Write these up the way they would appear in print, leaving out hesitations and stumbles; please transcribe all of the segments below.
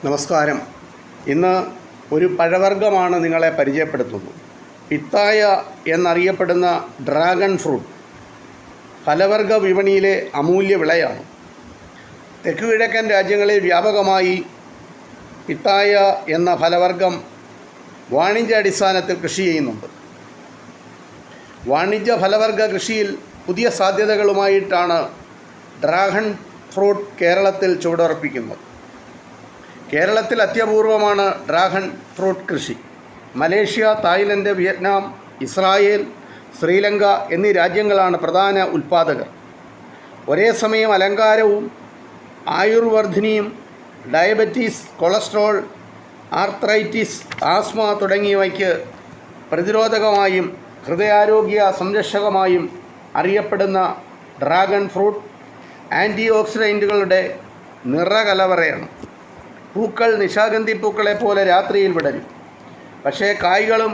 നമസ്കാരം. ഇന്ന് ഒരു പഴവർഗ്ഗമാണ് നിങ്ങളെ പരിചയപ്പെടുത്തുന്നത്. പിത്തായ എന്നറിയപ്പെടുന്ന ഡ്രാഗൺ ഫ്രൂട്ട് ഫലവർഗ്ഗ വിപണിയിലെ അമൂല്യ വിളയാണ്. തെക്ക് കിഴക്കൻ രാജ്യങ്ങളിൽ വ്യാപകമായി പിത്തായ എന്ന ഫലവർഗ്ഗം വാണിജ്യാടിസ്ഥാനത്തിൽ കൃഷി ചെയ്യുന്നുണ്ട്. വാണിജ്യ ഫലവർഗ്ഗ കൃഷിയിൽ പുതിയ സാധ്യതകളുമായിട്ടാണ് ഡ്രാഗൺ ഫ്രൂട്ട് കേരളത്തിൽ ചുവടുറപ്പിക്കുന്നത്. കേരളത്തിൽ അത്യപൂർവമാണ് ഡ്രാഗൺ ഫ്രൂട്ട് കൃഷി. Malaysia, Thailand, Vietnam, Israel, Sri Lanka എന്നീ രാജ്യങ്ങളാണ് പ്രധാന ഉൽപ്പാദകർ. ഒരേ സമയം അലങ്കാരവും ആയുർവർദ്ധിനിയും ഡയബറ്റീസ്, കൊളസ്ട്രോൾ, ആർത്രൈറ്റിസ്, ആസ്മ തുടങ്ങിയവയ്ക്ക് പ്രതിരോധകമായും ഹൃദയാരോഗ്യ സംരക്ഷകമായും അറിയപ്പെടുന്ന ഡ്രാഗൺ ഫ്രൂട്ട് ആൻറ്റി ഓക്സിഡൻറ്റുകളുടെ നിറകലവറയാണ്. പൂക്കൾ നിശാഗന്ധി പൂക്കളെ പോലെ രാത്രിയിൽ വിടരും. പക്ഷേ കായ്കളും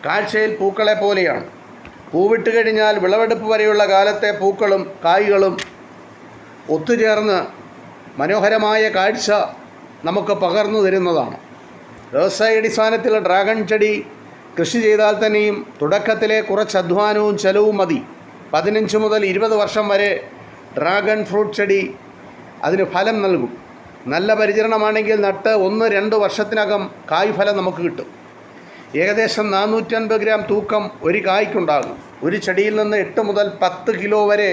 കാഴ്ചയിൽ പൂക്കളെ പോലെയാണ്. പൂവിട്ട് കഴിഞ്ഞാൽ വിളവെടുപ്പ് വരെയുള്ള കാലത്തെ പൂക്കളും കായ്കളും ഒത്തുചേർന്ന് മനോഹരമായ കാഴ്ച നമുക്ക് പകർന്നു തരുന്നതാണ്. വ്യവസായാടിസ്ഥാനത്തിൽ ഡ്രാഗൺ ചെടി കൃഷി ചെയ്താൽ തന്നെയും തുടക്കത്തിലെ കുറച്ച് അധ്വാനവും ചെലവും മതി. 15 മുതൽ 20 വർഷം വരെ ഡ്രാഗൺ ഫ്രൂട്ട് ചെടി അതിന് ഫലം നൽകും. നല്ല പരിചരണമാണെങ്കിൽ നട്ട് 1-2 വർഷത്തിനകം കായ്ഫലം നമുക്ക് കിട്ടും. ഏകദേശം 450 ഗ്രാം തൂക്കം ഒരു കായ്ക്കുണ്ടാകും. ഒരു ചെടിയിൽ നിന്ന് 8 മുതൽ 10 കിലോ വരെ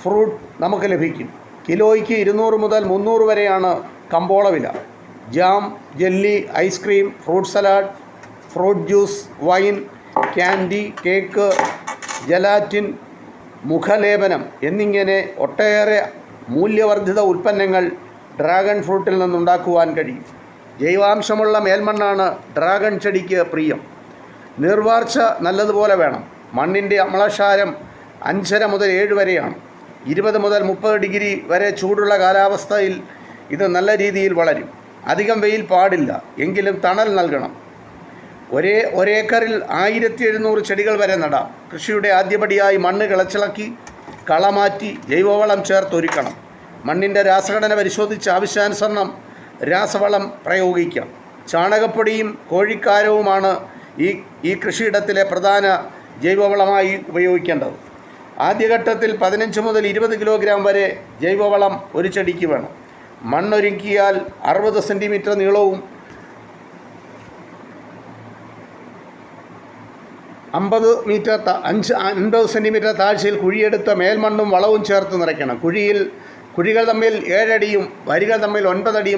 ഫ്രൂട്ട് നമുക്ക് ലഭിക്കും. കിലോയ്ക്ക് 200 മുതൽ 300 വരെയാണ് കമ്പോള വില. Jam, jelly, ice cream, fruit salad, fruit juice, wine, candy, cake, gelatin, മുഖലേപനം എന്നിങ്ങനെ ഒട്ടേറെ മൂല്യവർദ്ധിത ഉൽപ്പന്നങ്ങൾ ഡ്രാഗൺ ഫ്രൂട്ടിൽ നിന്നുണ്ടാക്കുവാൻ കഴിയും. ജൈവാംശമുള്ള മേൽമണ്ണാണ് ഡ്രാഗൺ ചെടിക്ക് പ്രിയം. നീർവാർച്ച നല്ലതുപോലെ വേണം. മണ്ണിൻ്റെ അമ്ലക്ഷാരം 5.5 മുതൽ 7 വരെയാണ്. 20 മുതൽ 30 ഡിഗ്രി വരെ ചൂടുള്ള കാലാവസ്ഥയിൽ ഇത് നല്ല രീതിയിൽ വളരും. അധികം വെയിൽ പാടില്ല, എങ്കിലും തണൽ നൽകണം. ഒരേക്കറിൽ 1700 ചെടികൾ വരെ നടാം. കൃഷിയുടെ ആദ്യപടിയായി മണ്ണ് കിളച്ചിളക്കി കളമാറ്റി ജൈവവളം ചേർത്തൊരുക്കണം. മണ്ണിൻ്റെ രാസഘടന പരിശോധിച്ച് ആവശ്യാനുസരണം രാസവളം പ്രയോഗിക്കാം. ചാണകപ്പൊടിയും കോഴിക്കാരവുമാണ് ഈ കൃഷിയിടത്തിലെ പ്രധാന ജൈവവളമായി ഉപയോഗിക്കേണ്ടത്. ആദ്യഘട്ടത്തിൽ 15 മുതൽ 20 കിലോഗ്രാം വരെ ജൈവവളം ഒരു ചെടിക്ക് വേണം. മണ്ണൊരുക്കിയാൽ 60 സെൻറ്റിമീറ്റർ നീളവും 50 സെൻറ്റിമീറ്റർ താഴ്ചയിൽ കുഴിയെടുത്ത മേൽമണ്ണും വളവും ചേർത്ത് നിറയ്ക്കണം. കുഴികൾ തമ്മിൽ 7 അടിയും വരികൾ തമ്മിൽ 9 അടിയും